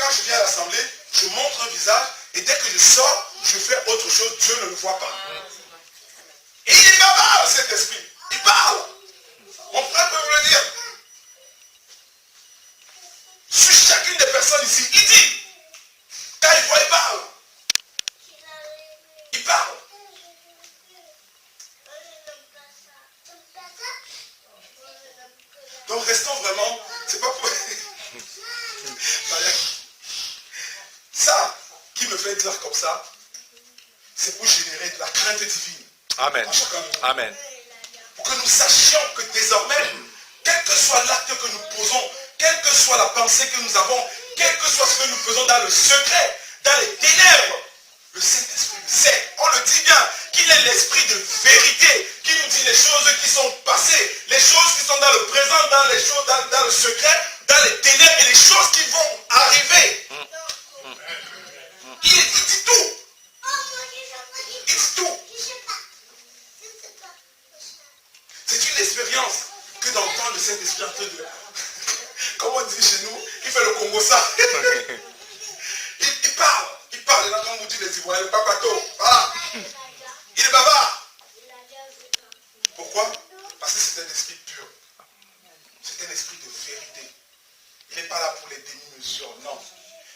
quand je viens à l'assemblée, je montre un visage et dès que je sors, je fais autre chose, Dieu ne le voit pas. Et il est bavard, cet esprit. Il parle. Mon frère peut vous le dire. Sur chacune des personnes ici, il dit. Quand il voit, il parle. Il parle. Donc restons vraiment, c'est pas pour... Ça, qui me fait dire comme ça, c'est pour générer de la crainte divine. Amen. Amen. Pour que nous sachions que désormais, quel que soit l'acte que nous posons, quelle que soit la pensée que nous avons, quel que soit ce que nous faisons dans le secret, dans les ténèbres, le Saint-Esprit le sait. On le dit bien, qu'il est l'esprit de vérité, qui nous dit les choses qui sont passées, les choses qui sont dans le présent, dans les choses, dans le secret, dans les ténèbres et les choses qui vont arriver. Il dit tout. Il dit tout. C'est une expérience que d'entendre le Saint-Esprit en train de... Comment on dit chez nous, il fait le Congo ça. Il parle. Il parle. Et là, comme vous dites les Ivoiriens, le papato. Voilà. Il est bavard. Pourquoi? Parce que c'est un esprit pur. C'est un esprit de vérité. Il n'est pas là pour les demi-mesures, non.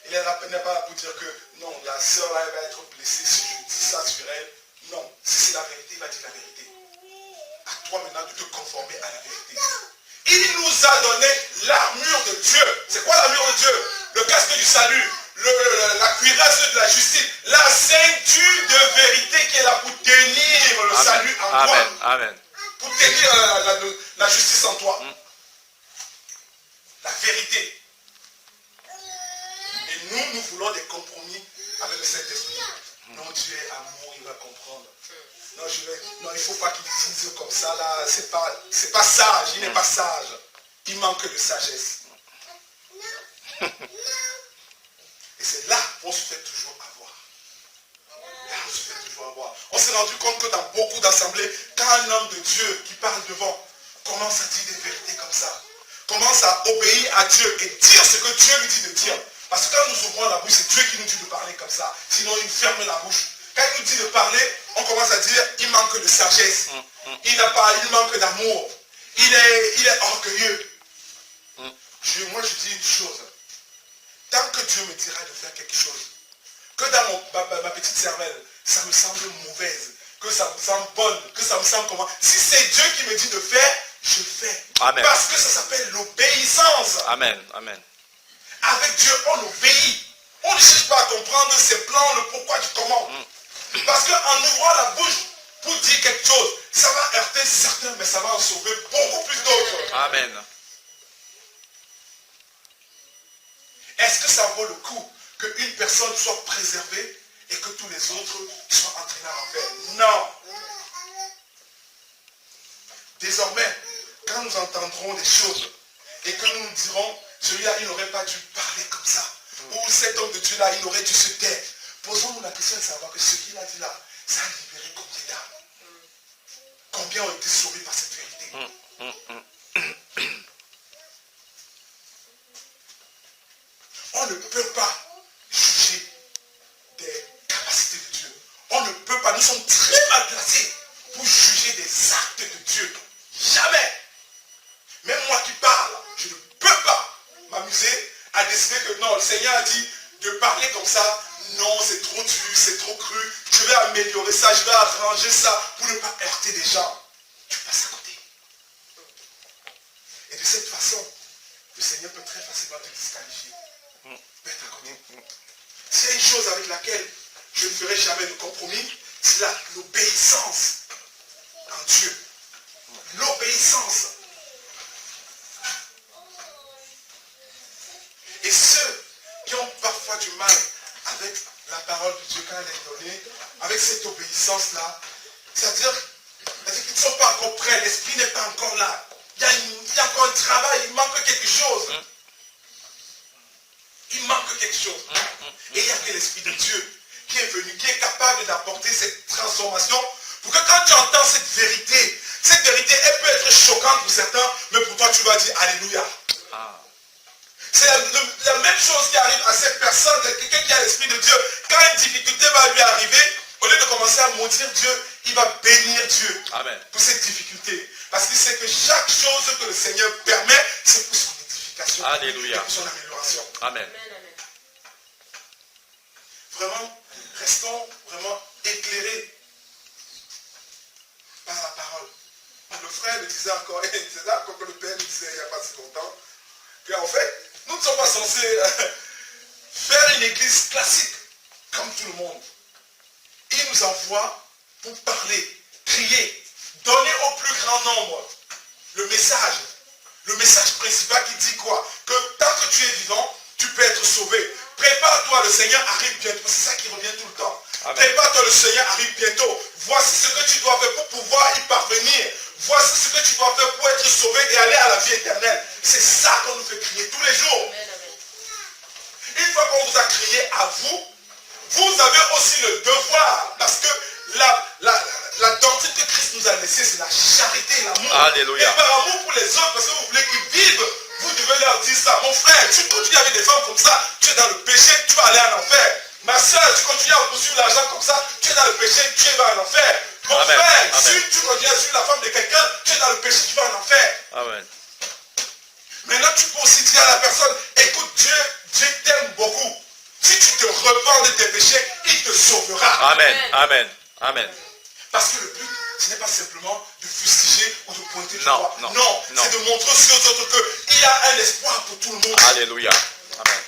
Il n'est pas là pour dire que non, la sœur là, elle va être blessée si je dis ça sur elle. Non, si c'est la vérité, il va dire la vérité. À toi maintenant de te conformer à la vérité. Il nous a donné l'armure de Dieu. C'est quoi l'armure de Dieu? Le casque du salut, la cuirasse de la justice, la ceinture de vérité qui est là pour tenir le salut en toi. Amen. Amen. Pour tenir la justice en toi. La vérité. Et nous voulons des compromis avec le Saint-Esprit. Non, Dieu est amour, il va comprendre. Non, il ne faut pas qu'il dise comme ça, là, c'est pas sage, il n'est pas sage. Il manque de sagesse. Et c'est là qu'on se fait toujours avoir. Là, on se fait toujours avoir. On s'est rendu compte que dans beaucoup d'assemblées, quand un homme de Dieu qui parle devant commence à dire des vérités comme ça, commence à obéir à Dieu et dire ce que Dieu lui dit de dire. Parce que quand nous ouvrons la bouche, c'est Dieu qui nous dit de parler comme ça. Sinon, il ferme la bouche. Quand il nous dit de parler, on commence à dire, il manque de sagesse. Il manque d'amour. Il est orgueilleux. Moi, je dis une chose. Tant que Dieu me dira de faire quelque chose, que dans ma petite cervelle, ça me semble mauvaise, que ça me semble bonne, que ça me semble comment. Si c'est Dieu qui me dit de faire, je fais. Amen. Parce que ça s'appelle l'obéissance. Amen. Amen. Avec Dieu, on obéit. On ne cherche pas à comprendre ses plans, le pourquoi du comment. Parce qu'en ouvrant la bouche pour dire quelque chose, ça va heurter certains, mais ça va en sauver beaucoup plus d'autres. Amen. Est-ce que ça vaut le coup qu'une personne soit préservée et que tous les autres soient entraînés à l'enfer? Non. Désormais, quand nous entendrons des choses et que nous nous dirons, celui-là, il n'aurait pas dû parler comme ça. Ou cet homme de Dieu-là, il aurait dû se taire. Posons-nous la question de savoir que ce qu'il a dit là, ça a libéré combien d'âmes? Combien ont été sauvés par cette vérité? On ne peut pas juger des capacités de Dieu. On ne peut pas. Nous sommes très mal placés pour juger des actes de Dieu. Jamais. Même moi qui parle, je ne peux pas m'amuser à décider que non, le Seigneur a dit de parler comme ça. Non, c'est trop dur, c'est trop cru. Je vais améliorer ça, je vais arranger ça pour ne pas heurter des gens. Tu passes à côté. Et de cette façon, le Seigneur peut très facilement te disqualifier. Mettre à côté. C'est une chose avec laquelle je ne ferai jamais de compromis, c'est l'obéissance en Dieu. L'obéissance. Et ceux qui ont parfois du mal avec la parole de Dieu quand elle est donnée, avec cette obéissance-là, c'est-à-dire qu'ils ne sont pas encore prêts, l'esprit n'est pas encore là. Il y a encore un travail, il manque quelque chose. Il manque quelque chose. Et il n'y a que l'Esprit de Dieu qui est venu, qui est capable d'apporter cette transformation pour que quand tu entends cette vérité, elle peut être choquante pour certains, mais pour toi tu vas dire Alléluia. C'est la même chose qui arrive à cette personne, quelqu'un qui a l'Esprit de Dieu. Quand une difficulté va lui arriver, au lieu de commencer à maudire Dieu, il va bénir Dieu. Amen. Pour cette difficulté. Parce qu'il sait que chaque chose que le Seigneur permet, c'est pour son édification. Alléluia. Et pour son amélioration. Amen. Vraiment, restons vraiment éclairés par la parole. Le frère me disait encore, c'est là que le père me disait il n'y a pas si longtemps, qu'en fait, nous ne sommes pas censés faire une église classique, comme tout le monde. Il nous envoie pour parler, crier, donner au plus grand nombre le message principal qui dit quoi? Que tant que tu es vivant, tu peux être sauvé. Prépare-toi, le Seigneur arrive bientôt. C'est ça qui revient tout le temps. Prépare-toi, le Seigneur arrive bientôt. Voici ce que tu dois faire pour pouvoir y parvenir. Voici ce que tu dois faire pour être sauvé et aller à la vie éternelle. C'est ça qu'on nous fait crier tous les jours. Une fois qu'on vous a crié à vous, vous avez aussi le devoir, parce que la doctrine que Christ nous a laissée, c'est la charité et l'amour. Alléluia. Et par amour pour les autres, parce que vous voulez qu'ils vivent, vous devez leur dire ça. Mon frère, tu continues avec des femmes comme ça, tu es dans le péché, tu vas aller en enfer. Ma soeur, tu continues à poursuivre l'argent comme ça, tu es dans le péché, tu vas en enfer. Mon Amen. frère, Amen. si tu continues à suivre la femme de quelqu'un, tu es dans le péché, tu vas en enfer. Amen. Maintenant, tu peux aussi dire à la personne, écoute, Dieu t'aime beaucoup. Si tu te repens de tes péchés, il te sauvera. Amen. Amen. Amen. Parce que le but, ce n'est pas simplement de fustiger ou de pointer du Non, doigt. non, Non, non. c'est de montrer aussi aux autres qu'il y a un espoir pour tout le monde. Alléluia. Amen.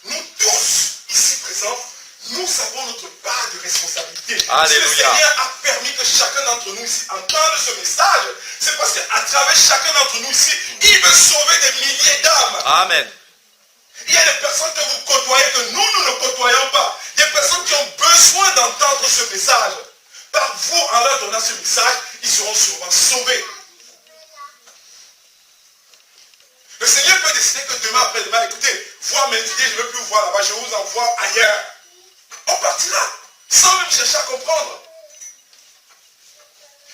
Nous tous, ici présents, nous avons notre part de responsabilité. Alléluia. Si le Seigneur a permis que chacun d'entre nous ici entende ce message, c'est parce qu'à travers chacun d'entre nous ici, il veut sauver des milliers d'âmes. Amen. Il y a des personnes que vous côtoyez que nous ne côtoyons pas. Des personnes qui ont besoin d'entendre ce message. Par vous, en leur donnant ce message, ils seront sûrement sauvés. Le Seigneur peut décider que demain, après-demain, écoutez, voir mes idées, je ne veux plus vous voir là-bas, je vous envoie ailleurs. On partira, sans même chercher à comprendre.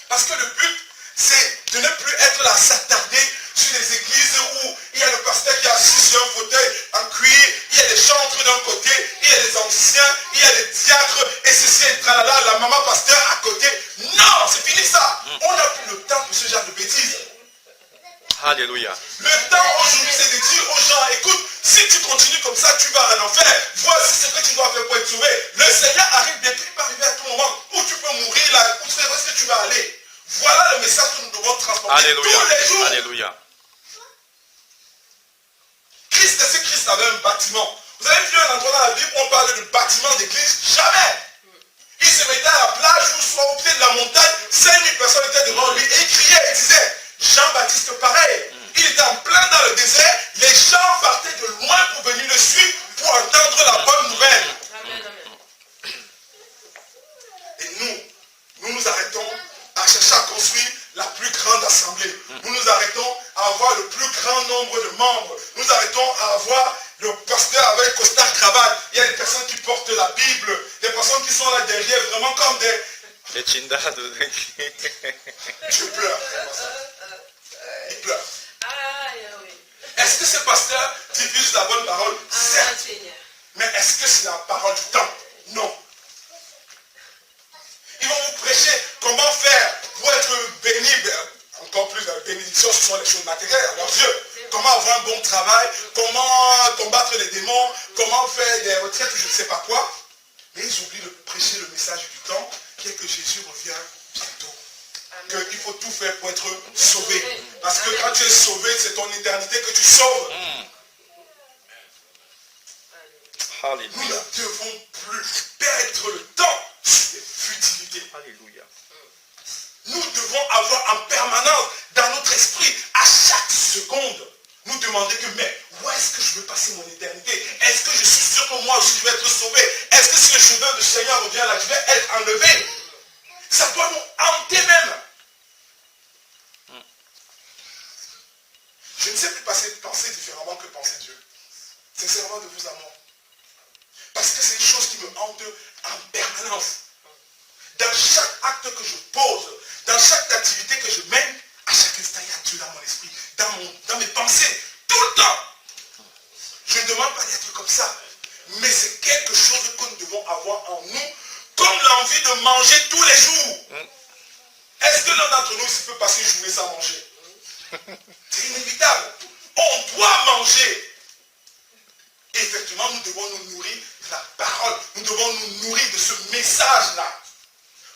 Parce que le but, c'est de ne plus être là, s'attarder sur les églises où il y a le pasteur qui est assis sur un fauteuil en cuir, il y a des chantres d'un côté, il y a des anciens, il y a des diacres, et ceci et tralala, la maman pasteur à côté. Non, c'est fini ça. On n'a plus le temps pour ce genre de bêtises. Alléluia. Le temps aujourd'hui, c'est de dire aux gens, écoute, si tu continues comme ça, tu vas en enfer. Voici ce que tu dois faire pour être sauvé. Le Seigneur arrive bientôt, il peut arriver à tout moment où tu peux mourir là, où est-ce que tu vas aller. Voilà le message que nous devons transporter Alléluia. tous les jours. Alléluia. Christ, est-ce que Christ avait un bâtiment? Vous avez vu un endroit dans la Bible où on parle de bâtiment d'église? Jamais. Il se mettait à la plage ou soit au pied de la montagne, 5000 personnes étaient devant lui et il criait, il disait, Jean-Baptiste pareil. Il était en plein dans le désert, les gens partaient de loin pour venir le suivre pour entendre la bonne nouvelle. Et nous nous arrêtons à chercher à construire la plus grande assemblée. Nous nous arrêtons à avoir le plus grand nombre de membres. Nous arrêtons à avoir le pasteur avec costard cravate. Il y a des personnes qui portent la Bible, des personnes qui sont là derrière, vraiment comme des... Les chindas. Je pleure. Il pleure. Est-ce que ce pasteur diffuse la bonne parole? Certes. Mais est-ce que c'est la parole du temps? Non. Ils vont vous prêcher comment faire pour être béni. Encore plus, la bénédiction, ce sont les choses matérielles à leurs yeux. Comment avoir un bon travail, comment combattre les démons, comment faire des retraites, je ne sais pas quoi. Mais ils oublient de prêcher le message du temps, qui est que Jésus revient bientôt. Qu'il faut tout faire pour être sauvé. Parce que quand tu es sauvé, c'est ton éternité que tu sauves. Nous ne devons plus perdre le temps sur des futilités. Alléluia. Nous devons avoir en permanence dans notre esprit, à chaque seconde, nous demander que, mais où est-ce que je veux passer mon éternité? Est-ce que je suis sûr que moi aussi je vais être sauvé? Est-ce que si le cheveu du Seigneur revient là, je vais être enlevé? Ça doit nous hanter même. Je ne sais plus penser différemment que penser Dieu. Sincèrement de vous à moi. Parce que c'est une chose qui me hante en permanence. Dans chaque acte que je pose, dans chaque activité que je mène, à chaque instant, il y a Dieu dans mon esprit. dans mes pensées, tout le temps. Je ne demande pas d'être comme ça. Mais c'est quelque chose que nous devons avoir en nous, comme l'envie de manger tous les jours. Est-ce que l'un d'entre nous ici peut passer une journée sans manger? C'est inévitable. On doit manger. Et effectivement, nous devons nous nourrir de la parole. Nous devons nous nourrir de ce message-là.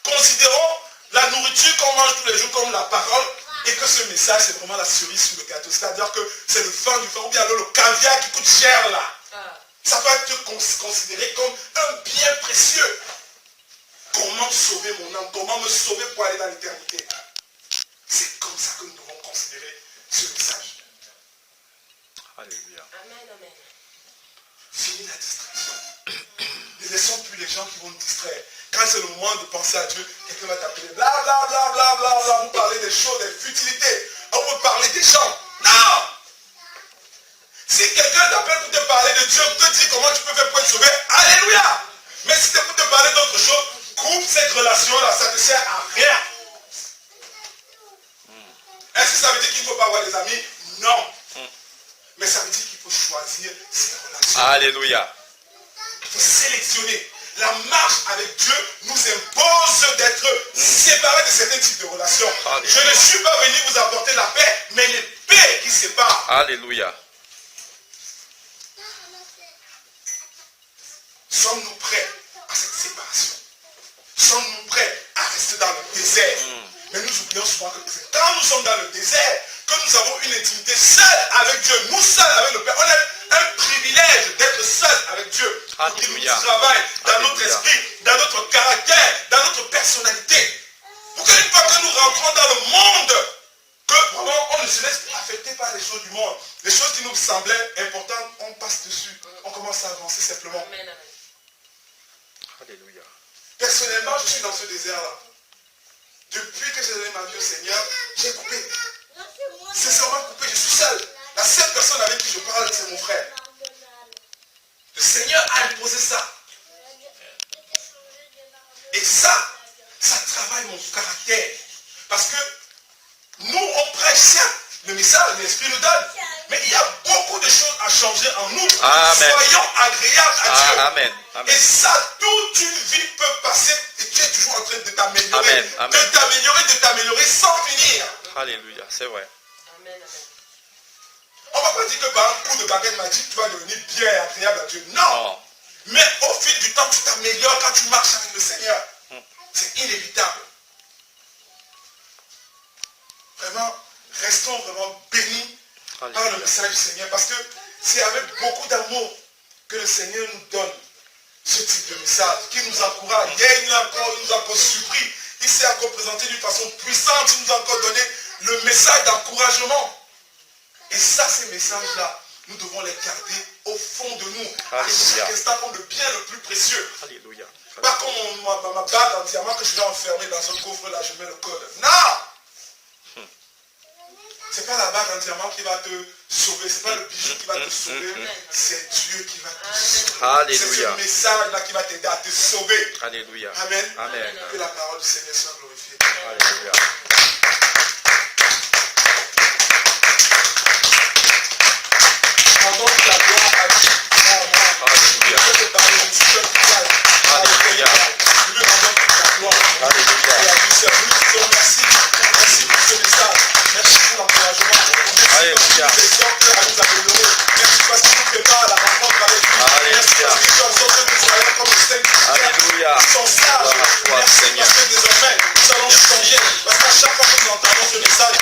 Considérons la nourriture qu'on mange tous les jours comme la parole, et que ce message, c'est vraiment la cerise sur le gâteau. C'est-à-dire que c'est le fin du fin, ou bien alors le caviar qui coûte cher là. Ça doit être considéré comme un bien précieux. Comment sauver mon âme? Comment me sauver pour aller dans l'éternité? C'est comme ça que nous devons considérer ce message. Alléluia. Amen, amen. Fini la distraction. Ne laissons plus les gens qui vont nous distraire. Quand c'est le moment de penser à Dieu, quelqu'un va t'appeler, bla bla bla bla bla bla, vous parlez des choses, des futilités. On peut parler des gens. Non! Si quelqu'un t'appelle pour te parler de Dieu, pour te dire comment tu peux faire pour être sauvé, alléluia! Mais si c'est pour te parler d'autre chose, coupe cette relation-là, ça ne te sert à rien. Est-ce que ça veut dire qu'il ne faut pas avoir des amis? Non. Mais ça veut dire qu'il faut choisir ses relations. Alléluia. Il faut sélectionner. La marche avec Dieu nous impose d'être séparés de certains types de relations. Alléluia. Je ne suis pas venu vous apporter la paix, mais les paix qui séparent. Alléluia. Sommes-nous prêts à cette séparation? Sommes-nous prêts à rester dans le désert? Mais nous oublions souvent que quand nous sommes dans le désert, que nous avons une intimité seule avec Dieu, nous seuls avec le Père, on a un privilège d'être seul avec Dieu. Pour qu'il nous travaille dans notre esprit, dans notre caractère, dans notre personnalité. Pour qu'une fois que nous rentrons dans le monde, que vraiment on ne se laisse pas affecter par les choses du monde. Les choses qui nous semblaient importantes, on passe dessus. On commence à avancer simplement. Amen, amen. Alléluia. Personnellement, je suis dans ce désert-là. Depuis que j'ai donné ma vie au Seigneur, j'ai coupé. Sincèrement coupé, je suis seul. La seule personne avec qui je parle, c'est mon frère. Le Seigneur a imposé ça. Et ça travaille mon caractère. Parce que nous, on prêche certes le message, l'Esprit nous donne. Mais il y a beaucoup de choses à changer en nous. Amen. Soyons agréables à Dieu. Amen. Amen. Et ça, toute une vie peut passer et tu es toujours en train de t'améliorer. Amen. Amen. De t'améliorer sans finir. Alléluia. C'est vrai. Amen, amen. On ne va pas dire que par un coup de baguette magique, tu vas devenir bien et agréable à Dieu. Non. Non. Mais au fil du temps, tu t'améliores quand tu marches avec le Seigneur. C'est inévitable. Vraiment, restons vraiment bénis par le message du Seigneur. Parce que c'est avec beaucoup d'amour que le Seigneur nous donne ce type de message, qui nous encourage. Hier, il nous a encore surpris. Il s'est encore présenté d'une façon puissante. Il nous a encore donné le message d'encouragement. Et ça, ces messages-là, nous devons les garder au fond de nous. Et chaque instant comme le bien le plus précieux. Alléluia. Pas comme ma bague en diamant que je vais enfermer dans un coffre, là, je mets le code. Non! C'est pas la bague en diamant qui va te sauver. C'est pas le bijou qui va te sauver. C'est Dieu qui va te sauver. Alléluia. C'est ce message-là qui va t'aider à te sauver. Alléluia. Amen. Amen. Que la parole du Seigneur soit glorifiée. Alléluia. Pendant que la gloire a dit, Alléluia. je vais te parler d'une seule phrase. Alléluia. Je lui rendons toute la gloire. Alléluia. Et à lui seul, nous disons merci. Merci pour ce message. Merci pour l'encouragement. Merci Alléluia. pour les sortes à nous améliorer. Merci parce qu'il nous prépare à la rencontre avec lui. Merci Alléluia. parce qu'il fait en sorte que nous soyons comme les saints Alléluia. qui sont sages. Gloire à toi, Merci Seigneur. parce que désormais, nous allons changer. Parce qu'à chaque fois que nous entendons ce message,